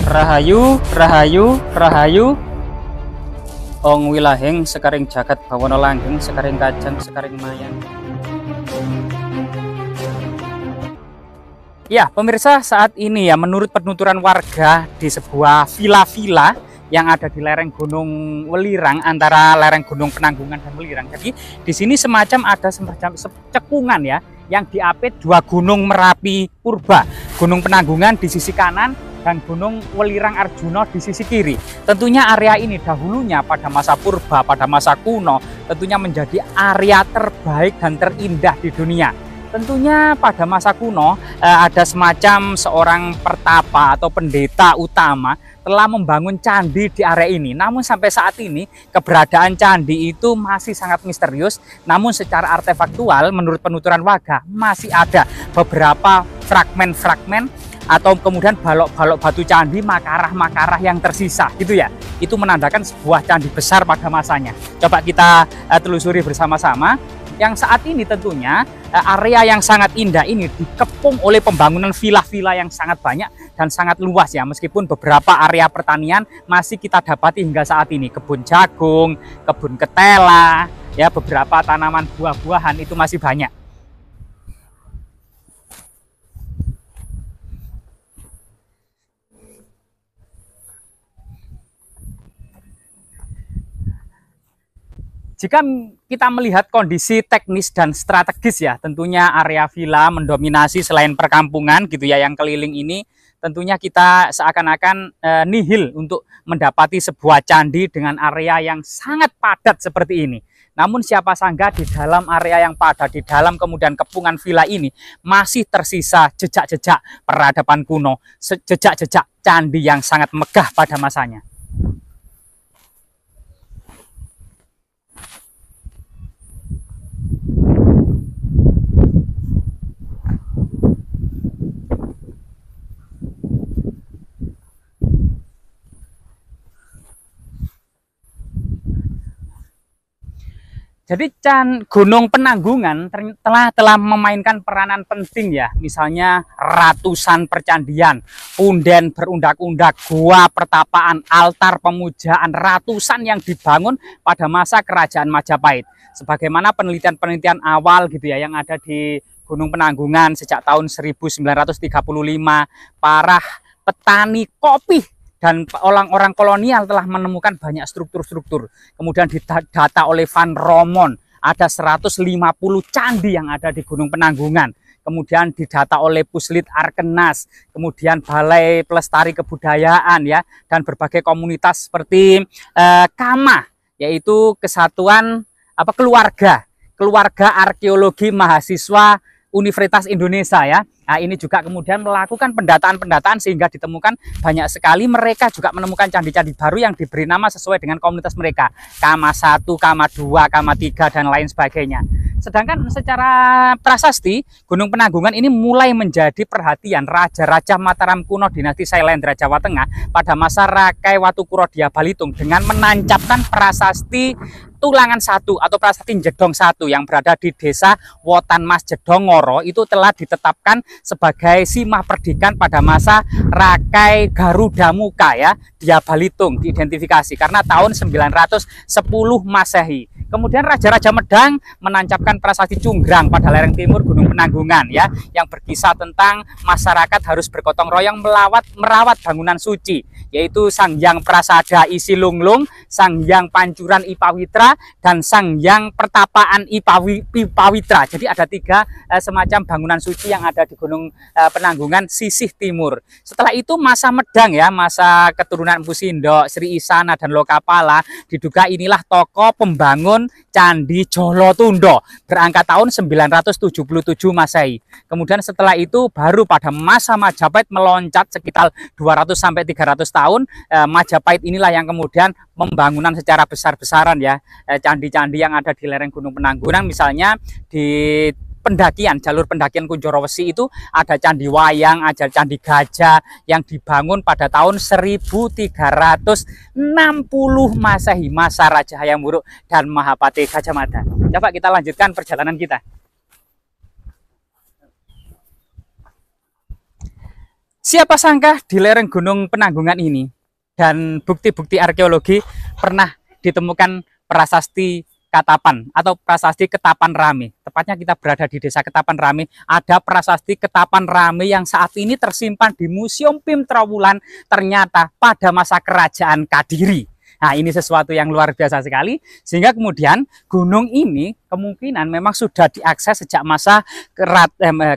Rahayu, rahayu, rahayu. Ong wilahing sekaring jagat bawana langgeng, sekaring kajang, sekaring mayang. Ya, pemirsa, saat ini ya menurut penuturan warga di sebuah villa-villa yang ada di lereng Gunung Welirang, antara lereng Gunung Penanggungan dan Welirang. Jadi di sini semacam ada semacam cekungan ya, yang diapit dua gunung Merapi Purba, Gunung Penanggungan di sisi kanan dan Gunung Welirang Arjuna di sisi kiri. Tentunya area ini dahulunya pada masa purba, pada masa kuno, tentunya menjadi area terbaik dan terindah di dunia. Tentunya pada masa kuno ada semacam seorang pertapa atau pendeta utama telah membangun candi di area ini. Namun sampai saat ini keberadaan candi itu masih sangat misterius. Namun secara artefaktual menurut penuturan warga masih ada beberapa fragmen-fragmen atau kemudian balok-balok batu candi, makarah-makarah yang tersisa gitu ya. Itu menandakan sebuah candi besar pada masanya. Coba kita telusuri bersama-sama. Yang saat ini tentunya area yang sangat indah ini dikepung oleh pembangunan villa-villa yang sangat banyak dan sangat luas ya. Meskipun beberapa area pertanian masih kita dapati hingga saat ini. Kebun jagung, kebun ketela, ya beberapa tanaman buah-buahan itu masih banyak. Jika kita melihat kondisi teknis dan strategis ya, tentunya area villa mendominasi selain perkampungan gitu ya yang keliling ini, tentunya kita seakan-akan nihil untuk mendapati sebuah candi dengan area yang sangat padat seperti ini. Namun siapa sangka di dalam area yang padat, di dalam kemudian kepungan villa ini masih tersisa jejak-jejak peradaban kuno, jejak-jejak candi yang sangat megah pada masanya. Jadi Gunung Penanggungan telah memainkan peranan penting ya, misalnya ratusan percandian, punden berundak-undak, gua pertapaan, altar pemujaan, ratusan yang dibangun pada masa kerajaan Majapahit. Sebagaimana penelitian-penelitian awal gitu ya yang ada di Gunung Penanggungan sejak tahun 1935, para petani kopi dan orang-orang kolonial telah menemukan banyak struktur-struktur. Kemudian didata oleh Van Romon, ada 150 candi yang ada di Gunung Penanggungan. Kemudian didata oleh Puslit Arkenas, kemudian Balai Pelestari Kebudayaan ya, dan berbagai komunitas seperti KAMA, yaitu Kesatuan Keluarga Arkeologi Mahasiswa Universitas Indonesia ya. Nah, ini juga kemudian melakukan pendataan-pendataan sehingga ditemukan banyak sekali, mereka juga menemukan candi-candi baru yang diberi nama sesuai dengan komunitas mereka. KAMA 1, KAMA 2, KAMA 3 dan lain sebagainya. Sedangkan secara prasasti, Gunung Penanggungan ini mulai menjadi perhatian Raja-Raja Mataram kuno dinasti Sailendra Jawa Tengah pada masa Rakai Watukuro Dia Balitung dengan menancapkan prasasti Tulangan 1 atau prasasti Jedong 1 yang berada di desa Wotan Mas Jedongoro itu telah ditetapkan sebagai Simah Perdikan pada masa Rakai Garuda Muka ya, Dia Balitung diidentifikasi karena tahun 910 Masehi. Kemudian Raja-Raja Medang menancapkan prasasti Cunggrang pada lereng timur Gunung Penanggungan ya, yang berkisah tentang masyarakat harus bergotong royong merawat bangunan suci, yaitu Sang Hyang Prasada Isi Lunglung, Sang Hyang Pancuran Ipawitra, dan Sang Hyang Pertapaan Ipawitra. Jadi ada tiga semacam bangunan suci yang ada di Gunung Penanggungan sisih timur. Setelah itu masa Medang ya, masa keturunan Empu Sindok, Sri Isana dan Lokapala, diduga inilah tokoh pembangun Candi Jolotundo berangkat tahun 977 Masehi. Kemudian setelah itu baru pada masa Majapahit meloncat sekitar 200 sampai 300 tahun. Majapahit inilah yang kemudian pembangunan secara besar-besaran ya, candi-candi yang ada di lereng Gunung Penanggungan. Misalnya di jalur pendakian Kunjoro Wesi itu ada Candi Wayang, ada Candi Gajah yang dibangun pada tahun 1360 Masehi, masa Raja Hayam Wuruk dan Mahapati Gajah Mada. Coba kita lanjutkan perjalanan kita. Siapa sangka di lereng Gunung Penanggungan ini dan bukti-bukti arkeologi pernah ditemukan prasasti Katapan atau prasasti Ketapan Rame. Tepatnya kita berada di desa Ketapan Rame. Ada prasasti Ketapan Rame yang saat ini tersimpan di Museum Pim Trowulan, ternyata pada masa kerajaan Kadiri. Nah, ini sesuatu yang luar biasa sekali, sehingga kemudian gunung ini kemungkinan memang sudah diakses sejak masa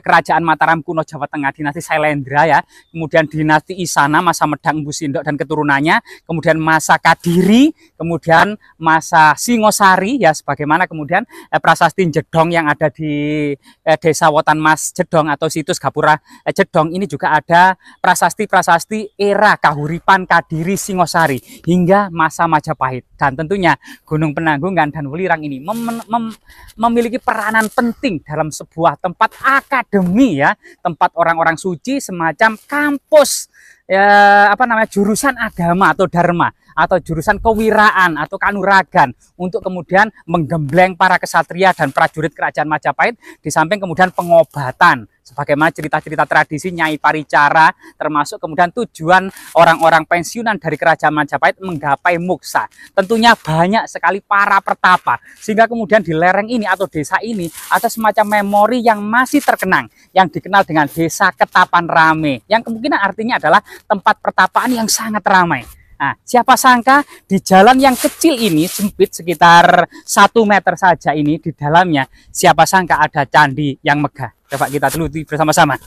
kerajaan Mataram kuno Jawa Tengah, dinasti Sailendra ya, kemudian dinasti Isana, masa Medang Empu Sindok dan keturunannya, kemudian masa Kadiri, kemudian masa Singosari ya, sebagaimana kemudian prasasti Jedong yang ada di desa Wotan Mas Jedong atau situs Gapura Jedong, ini juga ada prasasti-prasasti era Kahuripan Kadiri Singosari hingga masa Majapahit. Dan tentunya Gunung Penanggungan dan Welirang ini memiliki peranan penting dalam sebuah tempat akademi ya, tempat orang-orang suci, semacam kampus ya, jurusan agama atau dharma atau jurusan kewiraan atau kanuragan untuk kemudian menggembleng para kesatria dan prajurit kerajaan Majapahit, di samping kemudian pengobatan sebagaimana cerita-cerita tradisi Nyai Paricara, termasuk kemudian tujuan orang-orang pensiunan dari kerajaan Majapahit menggapai moksa. Tentunya banyak sekali para pertapa, sehingga kemudian di lereng ini atau desa ini ada semacam memori yang masih terkenang yang dikenal dengan Desa Ketapan Rame, yang kemungkinan artinya adalah tempat pertapaan yang sangat ramai. Nah, siapa sangka di jalan yang kecil ini, sempit sekitar 1 meter saja ini, di dalamnya siapa sangka ada candi yang megah. Coba kita teluti bersama-sama.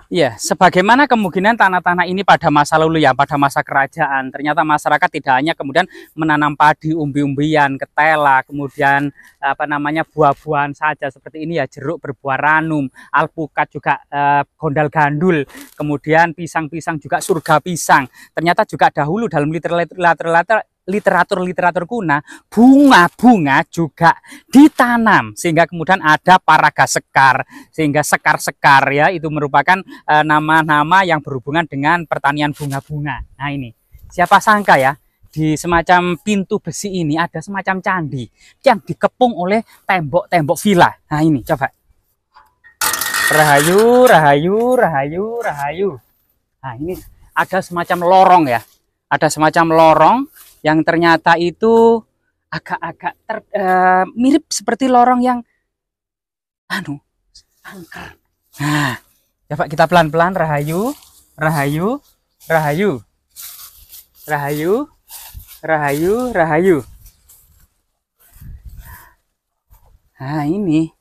Ya, sebagaimana kemungkinan tanah-tanah ini pada masa lalu ya, pada masa kerajaan, ternyata masyarakat tidak hanya kemudian menanam padi, umbi-umbian, ketela, kemudian buah-buahan saja seperti ini ya, jeruk berbuah ranum, alpukat juga gondal gandul, kemudian pisang-pisang juga surga pisang. Ternyata juga dahulu dalam literatur kuno, bunga-bunga juga ditanam sehingga kemudian ada paraga sekar, sehingga sekar-sekar ya itu merupakan nama-nama yang berhubungan dengan pertanian bunga-bunga. Nah, ini siapa sangka ya, di semacam pintu besi ini ada semacam candi yang dikepung oleh tembok-tembok villa. Nah, ini coba. Rahayu, rahayu, rahayu, rahayu. Nah, ini ada semacam lorong ya. Ada semacam lorong yang ternyata itu agak-agak mirip seperti lorong yang angker. Nah, coba kita pelan-pelan. Rahayu, rahayu, rahayu, rahayu, rahayu, rahayu. Nah, ini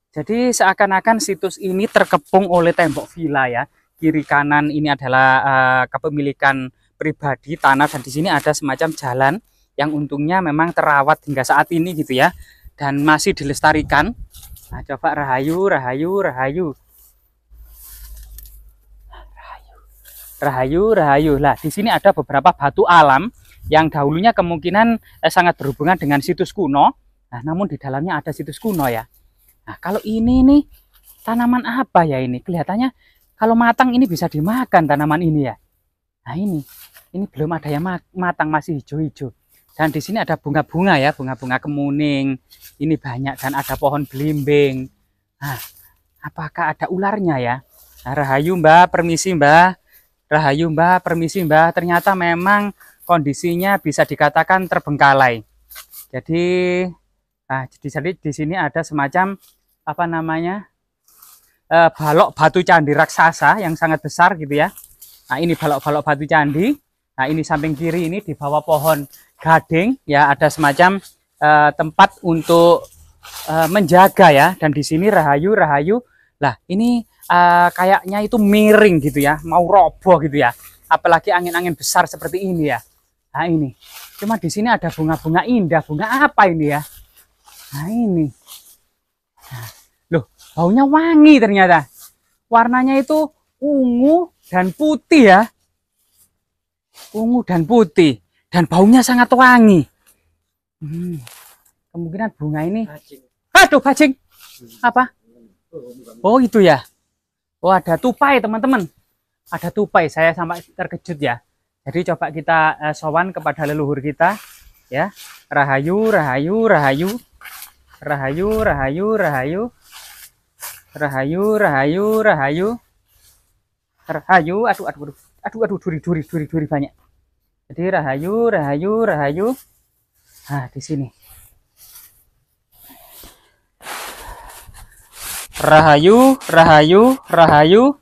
jadi seakan-akan situs ini terkepung oleh tembok villa ya. Kiri kanan ini adalah kepemilikan pribadi tanah, dan di sini ada semacam jalan yang untungnya memang terawat hingga saat ini gitu ya, dan masih dilestarikan. Nah, coba rahayu, rahayu, rahayu, rahayu, rahayu. Lah, di sini ada beberapa batu alam yang dahulunya kemungkinan sangat berhubungan dengan situs kuno. Nah, namun di dalamnya ada situs kuno ya. Nah, kalau ini nih tanaman apa ya ini? Kelihatannya kalau matang ini bisa dimakan tanaman ini ya. Nah, ini belum ada yang matang, masih hijau-hijau. Dan di sini ada bunga-bunga ya, bunga-bunga kemuning. Ini banyak, dan ada pohon belimbing. Nah, apakah ada ularnya ya? Nah, rahayu Mbak, permisi Mbak. Rahayu Mbak, permisi Mbak. Ternyata memang kondisinya bisa dikatakan terbengkalai. Jadi di sini ada semacam balok batu candi raksasa yang sangat besar gitu ya. Nah, ini balok-balok batu candi. Nah, ini samping kiri ini di bawah pohon gading ya, ada semacam tempat untuk menjaga ya. Dan di sini rahayu, rahayu. Lah, ini kayaknya itu miring gitu ya, mau roboh gitu ya. Apalagi angin-angin besar seperti ini ya. Nah, ini. Cuma di sini ada bunga-bunga indah. Bunga apa ini ya? Nah, ini. Nah, loh, baunya wangi ternyata. Warnanya itu ungu dan putih ya. ungu dan putih, dan baunya sangat wangi. Kemungkinan bunga ini, aduh bajing, apa? Oh itu ya. Oh ada tupai teman-teman, ada tupai. Saya sampai terkejut ya. Jadi coba kita sowan kepada leluhur kita, ya. Rahayu, rahayu, rahayu, rahayu, rahayu, rahayu, rahayu, rahayu, rahayu, rahayu. Aduh, duri banyak. Jadi rahayu, rahayu, rahayu. Nah di sini. Rahayu, rahayu, rahayu.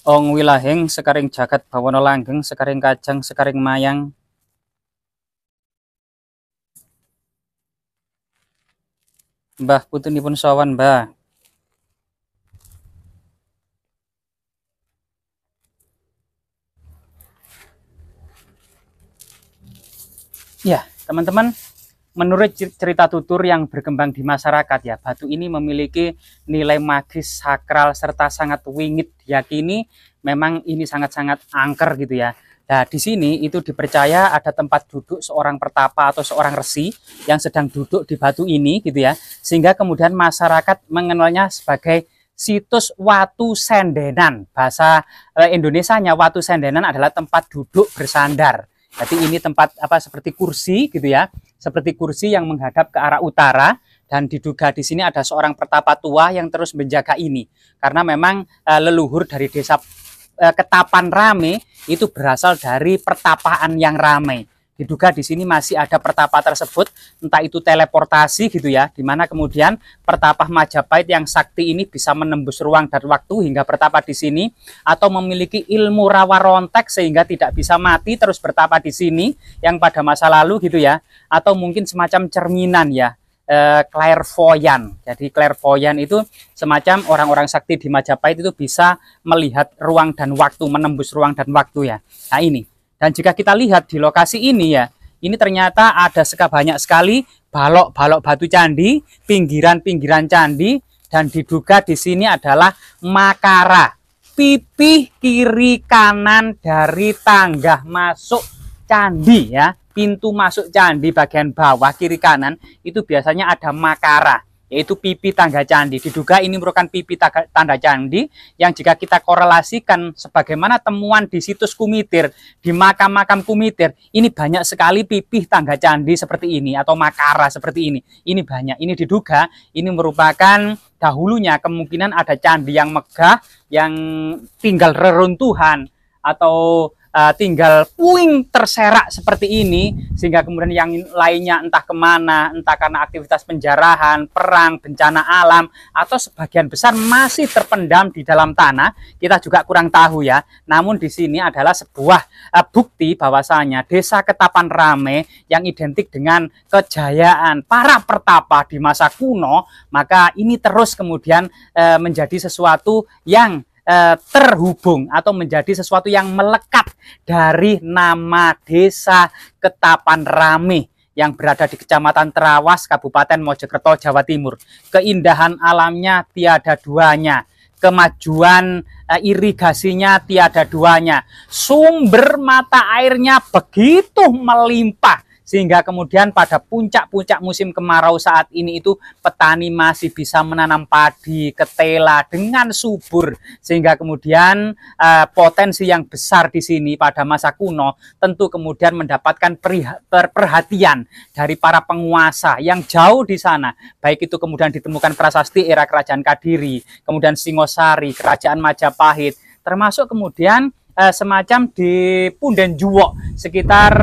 Ong wilahing sekaring jagat bawana langgeng, sekaring kajang, sekaring mayang. Mbah putunipun sowan, Mbah. Ya, teman-teman, menurut cerita tutur yang berkembang di masyarakat ya, batu ini memiliki nilai magis, sakral, serta sangat wingit. Diyakini memang ini sangat-sangat angker gitu ya. Nah, di sini itu dipercaya ada tempat duduk seorang pertapa atau seorang resi yang sedang duduk di batu ini gitu ya. Sehingga kemudian masyarakat mengenalnya sebagai situs Watu Sendenan. Bahasa Indonesianya Watu Sendenan adalah tempat duduk bersandar. Jadi ini tempat apa seperti kursi gitu ya, seperti kursi yang menghadap ke arah utara, dan diduga di sini ada seorang pertapa tua yang terus menjaga ini. Karena memang leluhur dari desa Ketapan Rame itu berasal dari pertapaan yang ramai. Diduga di sini masih ada pertapa tersebut, entah itu teleportasi gitu ya, dimana kemudian pertapa Majapahit yang sakti ini bisa menembus ruang dan waktu hingga bertapa di sini, atau memiliki ilmu rawa rontek sehingga tidak bisa mati terus bertapa di sini yang pada masa lalu gitu ya, atau mungkin semacam cerminan ya, clairvoyant. Jadi clairvoyant itu semacam orang-orang sakti di Majapahit itu bisa melihat ruang dan waktu, menembus ruang dan waktu ya. Nah ini. Dan jika kita lihat di lokasi ini ya, ini ternyata ada banyak sekali balok-balok batu candi, pinggiran-pinggiran candi, dan diduga di sini adalah makara, pipih kiri kanan dari tangga masuk candi ya. Pintu masuk candi bagian bawah kiri kanan itu biasanya ada makara, yaitu pipi tangga candi. Diduga ini merupakan pipi tanda candi yang jika kita korelasikan sebagaimana temuan di situs Kumitir, di makam-makam Kumitir, ini banyak sekali pipi tangga candi seperti ini atau makara seperti ini. Ini banyak. Ini diduga ini merupakan dahulunya kemungkinan ada candi yang megah yang tinggal reruntuhan atau tinggal puing terserak seperti ini, sehingga kemudian yang lainnya entah kemana, entah karena aktivitas penjarahan, perang, bencana alam, atau sebagian besar masih terpendam di dalam tanah, kita juga kurang tahu ya. Namun di sini adalah sebuah bukti bahwasanya desa Ketapan Rame yang identik dengan kejayaan para pertapa di masa kuno, maka ini terus kemudian menjadi sesuatu yang terhubung atau menjadi sesuatu yang melekat dari nama desa Ketapan Rame yang berada di Kecamatan Trawas, Kabupaten Mojokerto, Jawa Timur. Keindahan alamnya tiada duanya, kemajuan irigasinya tiada duanya, sumber mata airnya begitu melimpah, sehingga kemudian pada puncak-puncak musim kemarau saat ini itu petani masih bisa menanam padi, ketela dengan subur, sehingga kemudian potensi yang besar di sini pada masa kuno tentu kemudian mendapatkan perhatian dari para penguasa yang jauh di sana, baik itu kemudian ditemukan prasasti era Kerajaan Kadiri, kemudian Singosari, Kerajaan Majapahit, termasuk kemudian semacam di Punden Juwo, sekitar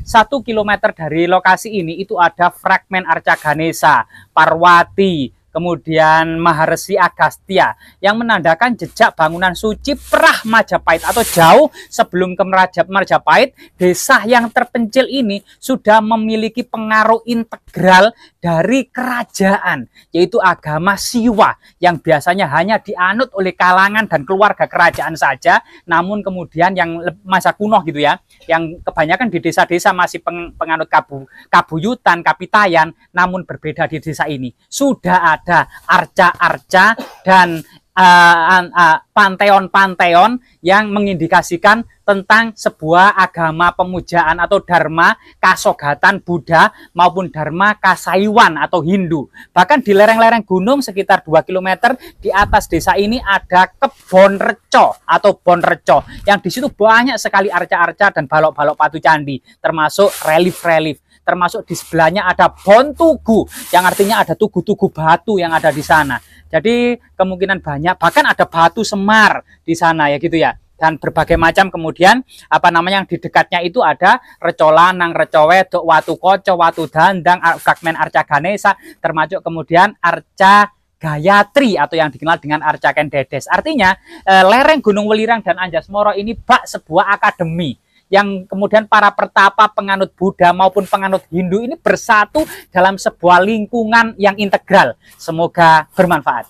1 kilometer dari lokasi ini itu ada fragmen Arca Ganesha, Parwati, kemudian Maharesi Agastya yang menandakan jejak bangunan suci Prah Majapahit, atau jauh sebelum ke Majapahit, desa yang terpencil ini sudah memiliki pengaruh integral dari kerajaan, yaitu agama Siwa yang biasanya hanya dianut oleh kalangan dan keluarga kerajaan saja, namun kemudian yang masa kuno gitu ya, yang kebanyakan di desa-desa masih penganut kabuyutan, kapitayan, namun berbeda di desa ini sudah ada arca-arca dan panteon-panteon yang mengindikasikan tentang sebuah agama pemujaan atau dharma kasogatan Buddha maupun dharma kasaiwan atau Hindu. Bahkan di lereng-lereng gunung sekitar 2 km di atas desa ini ada kebon reco atau bon reco yang di situ banyak sekali arca-arca dan balok-balok batu candi, termasuk relief-relief. Termasuk di sebelahnya ada Bon Tugu, yang artinya ada tugu-tugu batu yang ada di sana. Jadi kemungkinan banyak, bahkan ada batu semar di sana ya gitu ya. Dan berbagai macam kemudian yang di dekatnya itu ada reco lanang, reco wedok, watu koco, watu dandang, fragmen arca Ganesha, termasuk kemudian arca Gayatri atau yang dikenal dengan arca Kendedes. Artinya lereng Gunung Welirang dan Anjasmara ini bak sebuah akademi yang kemudian para pertapa penganut Buddha maupun penganut Hindu ini bersatu dalam sebuah lingkungan yang integral. Semoga bermanfaat.